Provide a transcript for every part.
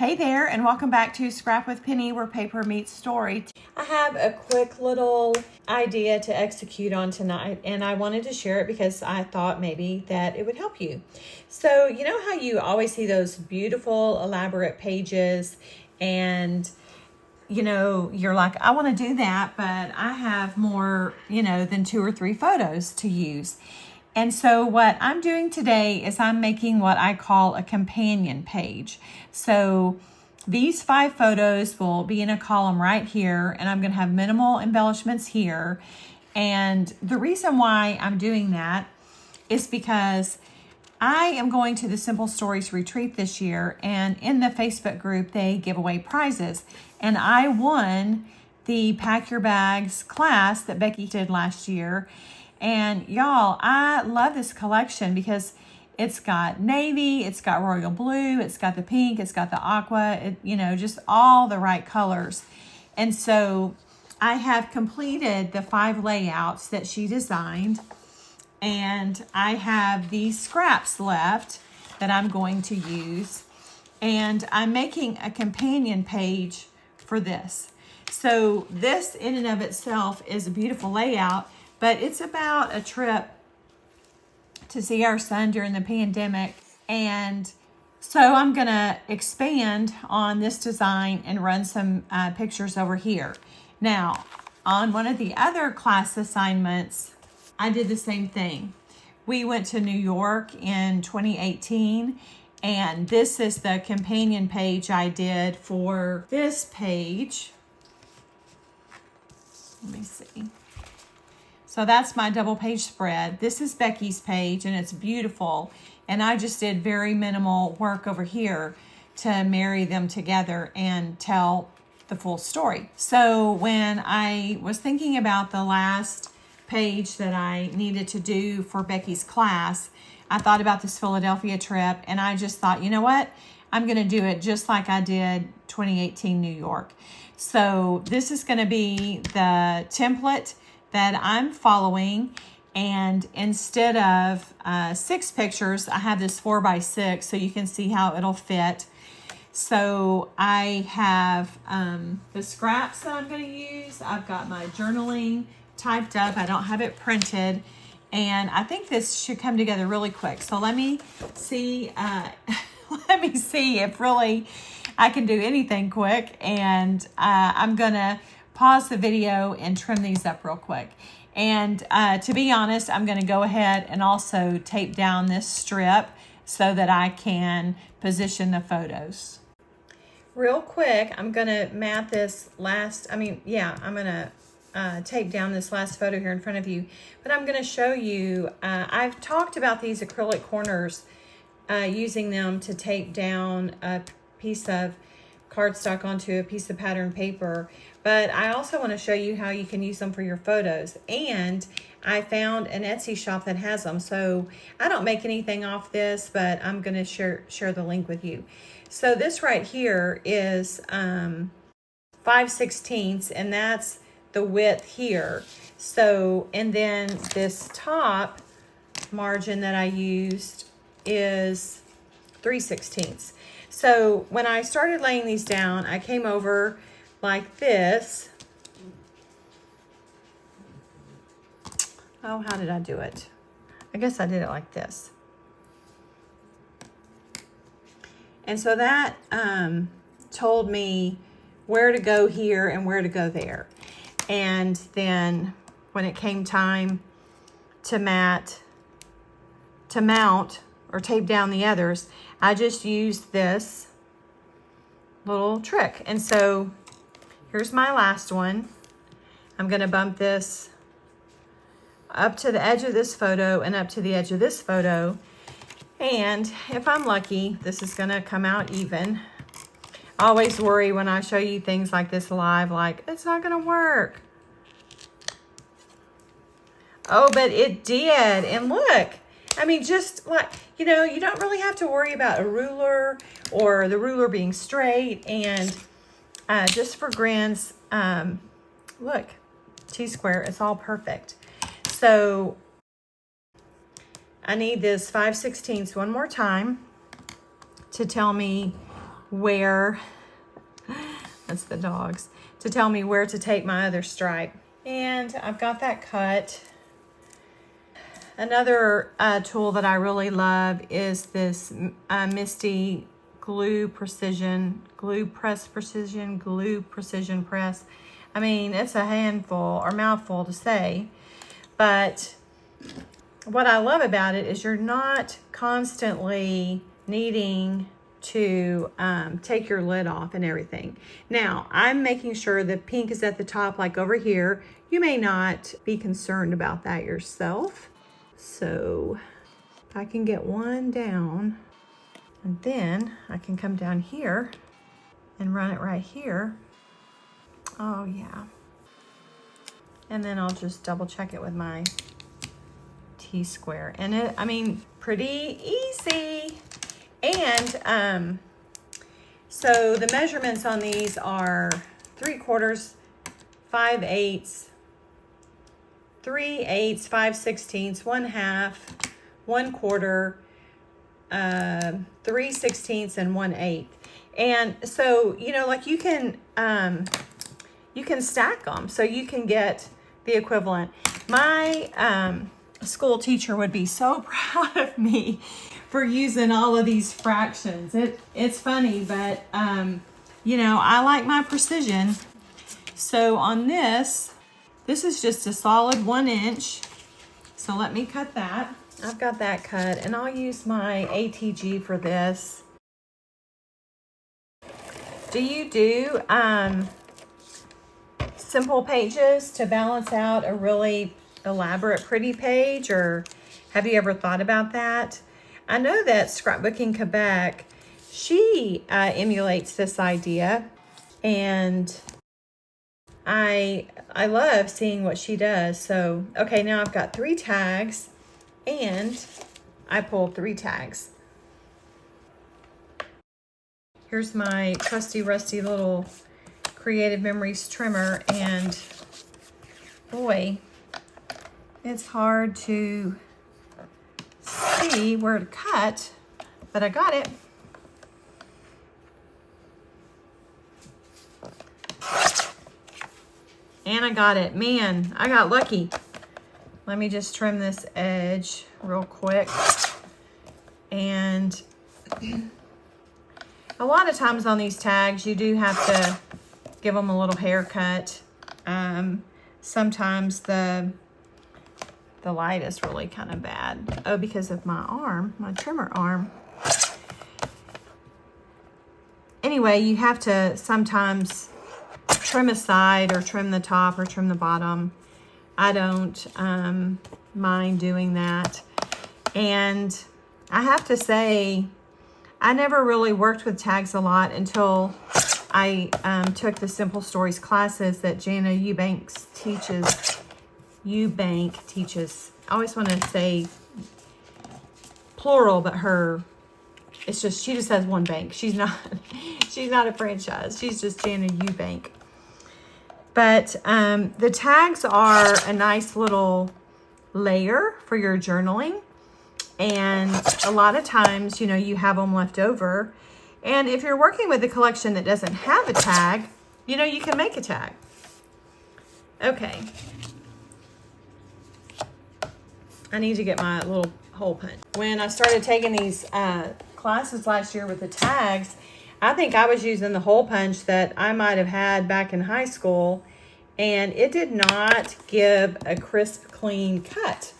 Hey there, and welcome back to Scrap with Penny, where paper meets story. I have a quick little idea to execute on tonight, and I wanted to share it because I thought maybe that it would help you. So, you know how you always see those beautiful, elaborate pages, and you know, you're like, I want to do that, but I have more, than 2 or 3 photos to use. And so what I'm doing today is I'm making what I call a companion page. So these 5 photos will be in a column right here, and I'm going to have minimal embellishments here. And the reason why I'm doing that is because I am going to the Simple Stories Retreat this year, and in the Facebook group, they give away prizes. And I won the Pack Your Bags class that Becky did last year. And y'all, I love this collection because it's got navy, it's got royal blue, it's got the pink, it's got the aqua, just all the right colors. And so I have completed the 5 layouts that she designed. And I have these scraps left that I'm going to use. And I'm making a companion page for this. So this in and of itself is a beautiful layout, but it's about a trip to see our son during the pandemic. And so I'm going to expand on this design and run some pictures over here. Now, on one of the other class assignments, I did the same thing. We went to New York in 2018, and this is the companion page I did for this page. Let me see. So that's my double page spread. This is Becky's page, and it's beautiful. And I just did very minimal work over here to marry them together and tell the full story. So when I was thinking about the last page that I needed to do for Becky's class, I thought about this Philadelphia trip, and I just thought, you know what? I'm going to do it just like I did 2018 New York. So this is going to be the template that I'm following, and instead of 6 pictures, I have this 4x6 so you can see how it'll fit. So I have the scraps that I'm going to use. I've got my journaling typed up. I don't have it printed, and I think this should come together really quick. So let me see let me see if really I can do anything quick, and I'm gonna pause the video and trim these up real quick. And to be honest, I'm gonna go ahead and also tape down this strip so that I can position the photos. Real quick, I'm gonna mat this I'm gonna tape down this last photo here in front of you, but I'm going to show you, I've talked about these acrylic corners, using them to tape down a piece of cardstock onto a piece of pattern paper, but I also want to show you how you can use them for your photos. And I found an Etsy shop that has them, so I don't make anything off this, but I'm going to share the link with you. So this right here is 5/16, and that's the width here. So, and then this top margin that I used is 3/16. So when I started laying these down, I came over like this. Oh, how did I do it? I guess I did it like this. And so that told me where to go here and where to go there. And then when it came time to mount or tape down the others, I just used this little trick. And so here's my last one. I'm going to bump this up to the edge of this photo and up to the edge of this photo. And if I'm lucky, this is going to come out even. I always worry when I show you things like this live, like, it's not going to work. Oh, but it did. And look, I mean, just like, you don't really have to worry about a ruler or the ruler being straight. And just for grins, look, T-square, it's all perfect. So I need this 5/16 one more time to tell me where, that's the dogs, to tell me where to take my other stripe. And I've got that cut. Another tool that I really love is this Misty Glue Precision Press. I mean, it's a handful or mouthful to say, but what I love about it is you're not constantly needing to take your lid off and everything. Now, I'm making sure the pink is at the top, like over here. You may not be concerned about that yourself. So if I can get one down, and then I can come down here and run it right here. Oh yeah. And then I'll just double check it with my T-square. And it, I mean, pretty easy. And so the measurements on these are 3/4, 5/8, 3/8, 5/16, 1/2, 1/4, 3/16, and 1/8. And so, you know, like you can stack them so you can get the equivalent. My school teacher would be so proud of me for using all of these fractions. It's funny, but you know, I like my precision. So on this is just a solid 1 inch. So let me cut that. I've got that cut, and I'll use my ATG for this. Do you do simple pages to balance out a really elaborate pretty page, or have you ever thought about that? I know that Scrapbooking Quebec, she emulates this idea, and I love seeing what she does. So, okay, now I've got 3 tags, and I pulled 3 tags. Here's my trusty rusty little Creative Memories trimmer, and boy, it's hard to see where to cut, but I got it. And I got it. Man, I got lucky. Let me just trim this edge real quick. And a lot of times on these tags, you do have to give them a little haircut. Sometimes the light is really kind of bad. Oh, because of my arm, my trimmer arm. Anyway, you have to sometimes trim a side or trim the top or trim the bottom. I don't mind doing that. And I have to say, I never really worked with tags a lot until I took the Simple Stories classes that Jana Eubank teaches. I always want to say plural, but she just has one bank. She's not a franchise. She's just Jana Eubank. But the tags are a nice little layer for your journaling. And a lot of times, you know, you have them left over. And if you're working with a collection that doesn't have a tag, you know, you can make a tag. Okay. I need to get my little hole punch. When I started taking these classes last year with the tags, I think I was using the hole punch that I might have had back in high school, and it did not give a crisp, clean cut.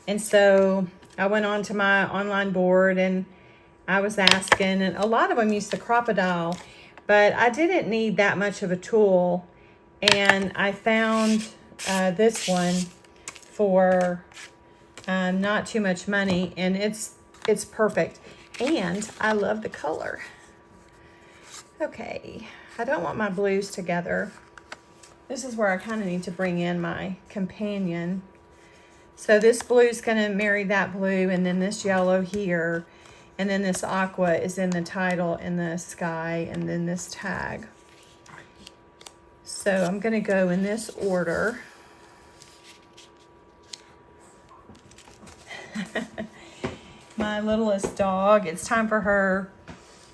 And so I went on to my online board and I was asking, and a lot of them used the Crocodile, but I didn't need that much of a tool. And I found this one for not too much money, and it's perfect. And I love the color. Okay, I don't want my blues together. This is where I kind of need to bring in my companion. So this blue is going to marry that blue, and then this yellow here, and then this aqua is in the title and the sky, and then this tag. So I'm going to go in this order. My littlest dog, it's time for her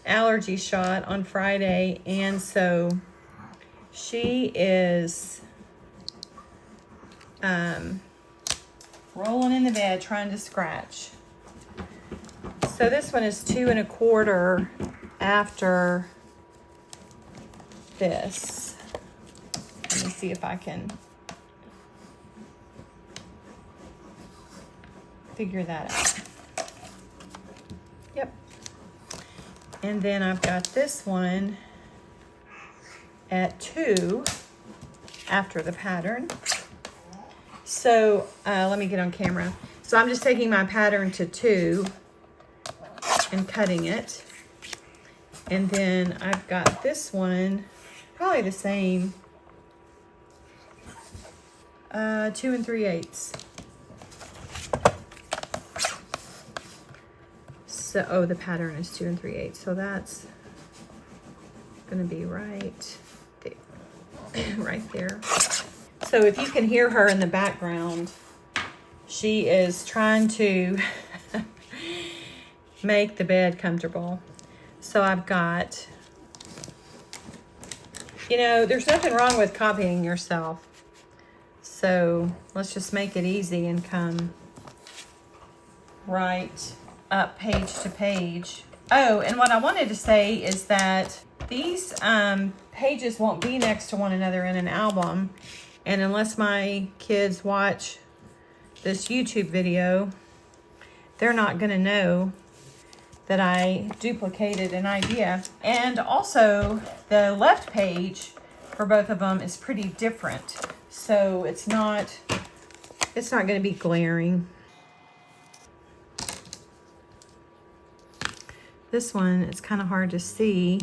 allergy shot on Friday, and so she is rolling in the bed trying to scratch. So this one is 2 1/4 after this. Let me see if I can figure that out. Yep. And then I've got this one at 2 after the pattern. So let me get on camera. So I'm just taking my pattern to 2 and cutting it. And then I've got this one, probably the same, 2 3/8. So, oh, the pattern is 2 3/8. So that's gonna be right there, right there. So if you can hear her in the background, she is trying to make the bed comfortable. So I've got, you know, there's nothing wrong with copying yourself. So let's just make it easy and come right up page to page. Oh, and what I wanted to say is that these pages won't be next to one another in an album. And unless my kids watch this YouTube video, they're not going to know that I duplicated an idea. And also, the left page for both of them is pretty different. So it's not going to be glaring. This one, it's kind of hard to see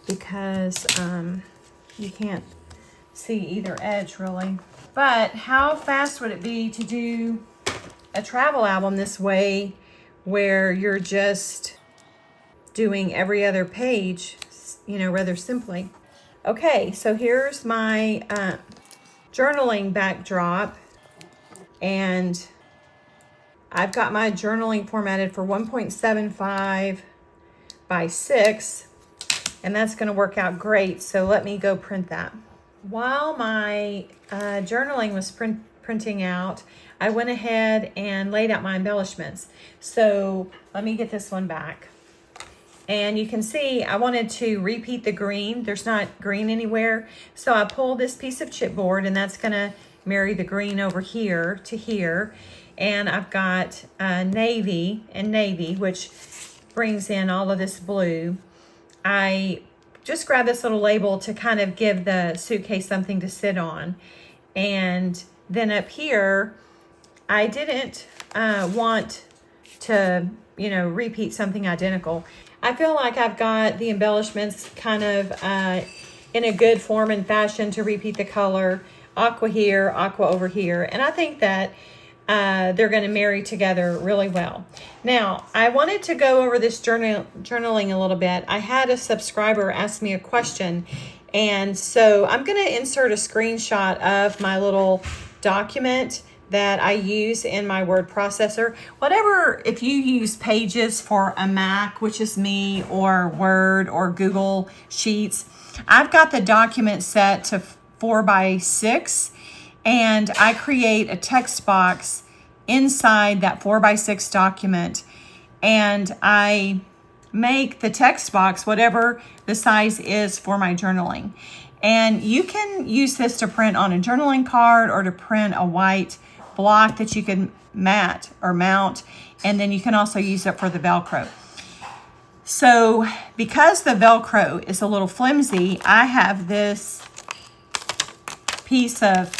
because you can't see either edge really. But how fast would it be to do a travel album this way, where you're just doing every other page, you know, rather simply? Okay, so here's my journaling backdrop, and I've got my journaling formatted for 1.75 by 6, and that's going to work out great. So let me go print that. While my journaling was printing out, I went ahead and laid out my embellishments. So let me get this one back. And you can see I wanted to repeat the green. There's not green anywhere. So I pulled this piece of chipboard, and that's gonna marry the green over here to here. And I've got navy and navy, which brings in all of this blue. I just grabbed this little label to kind of give the suitcase something to sit on. And then up here, I didn't want to, you know, repeat something identical. I feel like I've got the embellishments kind of in a good form and fashion to repeat the color. Aqua here, aqua over here. And I think that they're going to marry together really well. Now, I wanted to go over this journaling a little bit. I had a subscriber ask me a question, and so I'm going to insert a screenshot of my little document that I use in my word processor. Whatever, if you use Pages for a Mac, which is me, or Word or Google Sheets, I've got the document set to 4 by 6, and I create a text box inside that 4 by 6 document, and I make the text box whatever the size is for my journaling. And you can use this to print on a journaling card or to print a white block that you can mat or mount, and then you can also use it for the Velcro. So because the Velcro is a little flimsy, I have this piece of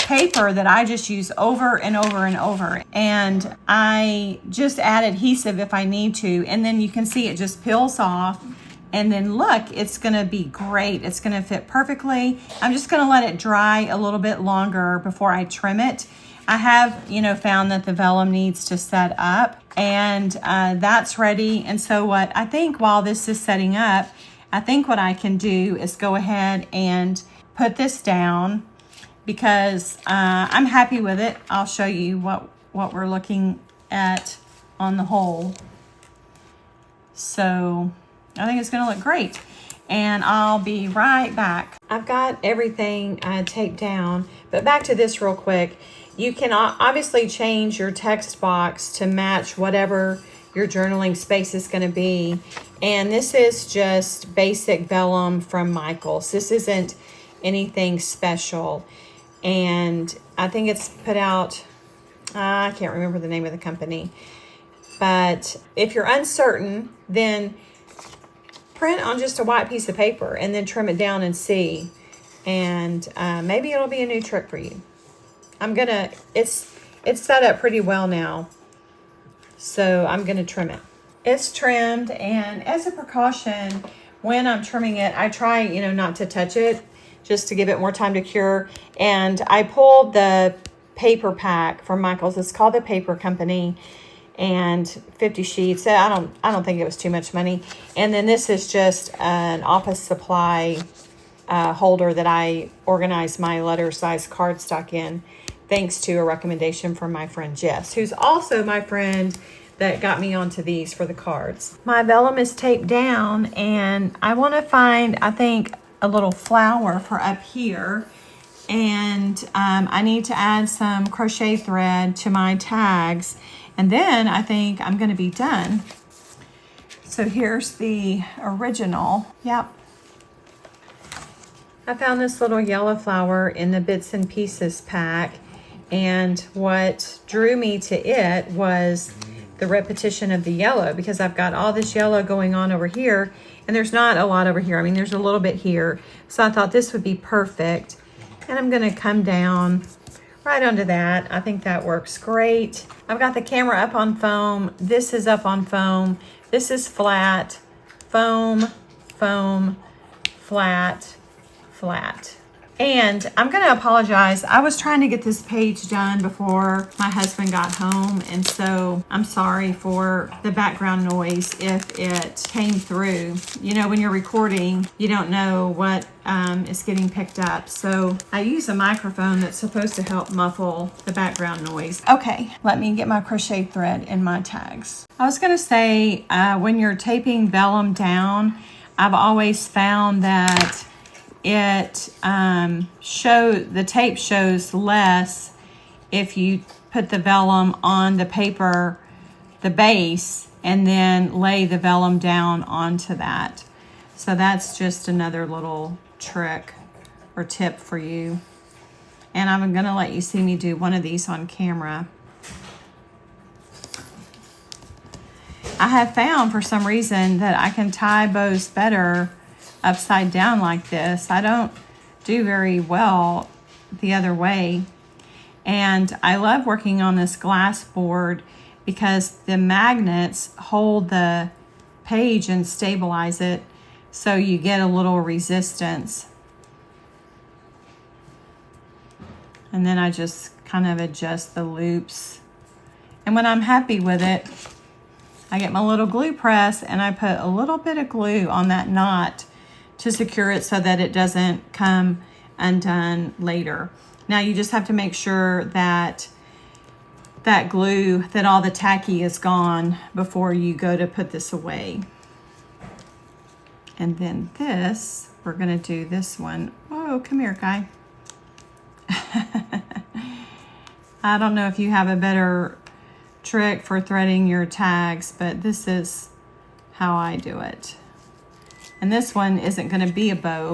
paper that I just use over and over and over, and I just add adhesive if I need to, and then you can see it just peels off. And then look, it's gonna be great. It's gonna fit perfectly. I'm just gonna let it dry a little bit longer before I trim it. I have, you know, found that the vellum needs to set up, and that's ready. And so what I think while this is setting up, I think what I can do is go ahead and put this down, because I'm happy with it. I'll show you what we're looking at on the whole. So I think it's gonna look great. And I'll be right back. I've got everything taped down, but back to this real quick. You can obviously change your text box to match whatever your journaling space is going to be. And this is just basic vellum from Michaels. This isn't anything special. And I think it's put out, I can't remember the name of the company. But if you're uncertain, then print on just a white piece of paper and then trim it down and see. And maybe it'll be a new trick for you. It's set up pretty well now. So I'm gonna trim it. It's trimmed, and as a precaution, when I'm trimming it, I try, not to touch it just to give it more time to cure. And I pulled the paper pack from Michaels. It's called the Paper Company. And 50 sheets. I don't think it was too much money. And then this is just an office supply holder that I organize my letter size cardstock in, thanks to a recommendation from my friend Jess, who's also my friend that got me onto these for the cards. My vellum is taped down, and I want to find, I think, a little flower for up here. And I need to add some crochet thread to my tags. And then I think I'm going to be done. So here's the original. Yep. I found this little yellow flower in the Bits and Pieces pack. And what drew me to it was the repetition of the yellow, because I've got all this yellow going on over here. And there's not a lot over here. I mean, there's a little bit here. So I thought this would be perfect. And I'm going to come down right onto that. I think that works great. I've got the camera up on foam. This is up on foam. This is flat, foam, foam, flat, flat. And I'm going to apologize. I was trying to get this page done before my husband got home. And so I'm sorry for the background noise if it came through. When you're recording, you don't know what is getting picked up. So I use a microphone that's supposed to help muffle the background noise. Okay, let me get my crochet thread in my tags. I was going to say, when you're taping vellum down, I've always found that the tape shows less if you put the vellum on the paper, the base, and then lay the vellum down onto that. So that's just another little trick or tip for you. And I'm going to let you see me do one of these on camera. I have found for some reason that I can tie bows better upside down like this. I don't do very well the other way. And I love working on this glass board because the magnets hold the page and stabilize it, so you get a little resistance. And then I just kind of adjust the loops. And when I'm happy with it, I get my little glue press and I put a little bit of glue on that knot to secure it so that it doesn't come undone later. Now you just have to make sure that all the tacky is gone before you go to put this away. And then this, we're gonna do this one. Whoa, come here, guy. I don't know if you have a better trick for threading your tags, but this is how I do it. And this one isn't going to be a bow,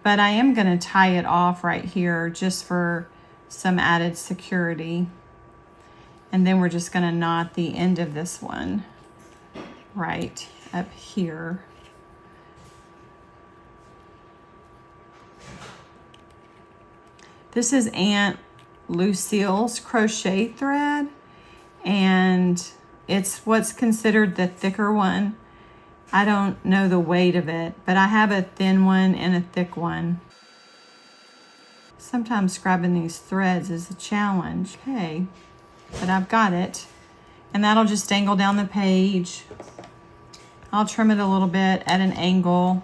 but I am going to tie it off right here just for some added security. And then we're just going to knot the end of this one right up here. This is Aunt Lucille's crochet thread, and it's what's considered the thicker one. I don't know the weight of it, but I have a thin one and a thick one. Sometimes grabbing these threads is a challenge. Okay, but I've got it. And that'll just dangle down the page. I'll trim it a little bit at an angle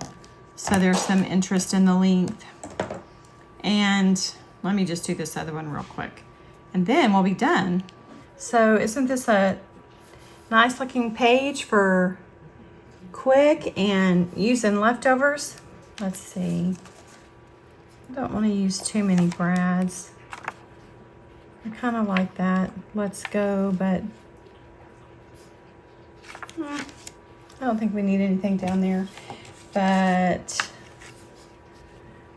so there's some interest in the length. And let me just do this other one real quick. And then we'll be done. So isn't this a nice looking page for quick and using leftovers. Let's see. I don't want to use too many brads. I kind of like that. Let's go, but I don't think we need anything down there. But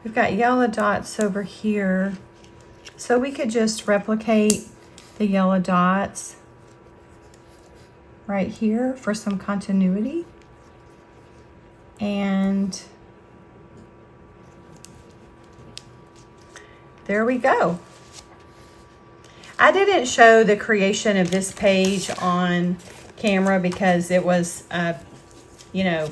we've got yellow dots over here. So we could just replicate the yellow dots right here for some continuity. And there we go. I didn't show the creation of this page on camera because it was, you know,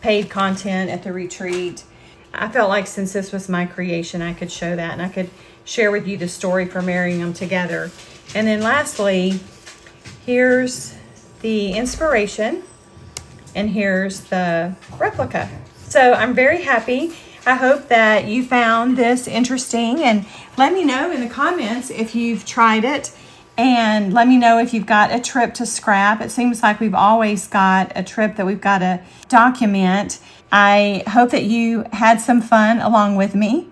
paid content at the retreat. I felt like since this was my creation, I could show that and I could share with you the story for marrying them together. And then lastly, here's the inspiration and here's the replica. So I'm very happy. I hope that you found this interesting, and let me know in the comments if you've tried it, and let me know if you've got a trip to scrap. It seems like we've always got a trip that we've got to document. I hope that you had some fun along with me.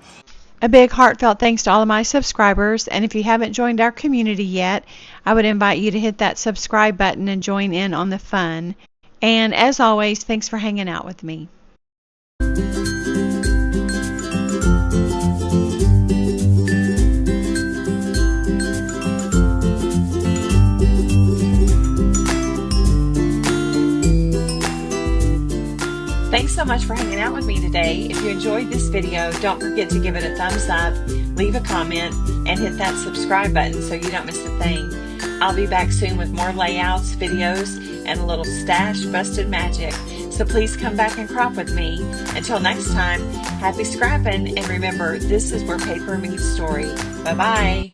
A big heartfelt thanks to all of my subscribers, and if you haven't joined our community yet, I would invite you to hit that subscribe button and join in on the fun. And as always, thanks for hanging out with me. Thanks so much for hanging out with me today. If you enjoyed this video, don't forget to give it a thumbs up, leave a comment, and hit that subscribe button so you don't miss a thing. I'll be back soon with more layouts, videos, and a little stash busted magic. So please come back and crop with me. Until next time, happy scrapping, and remember, this is where paper meets story. Bye-bye.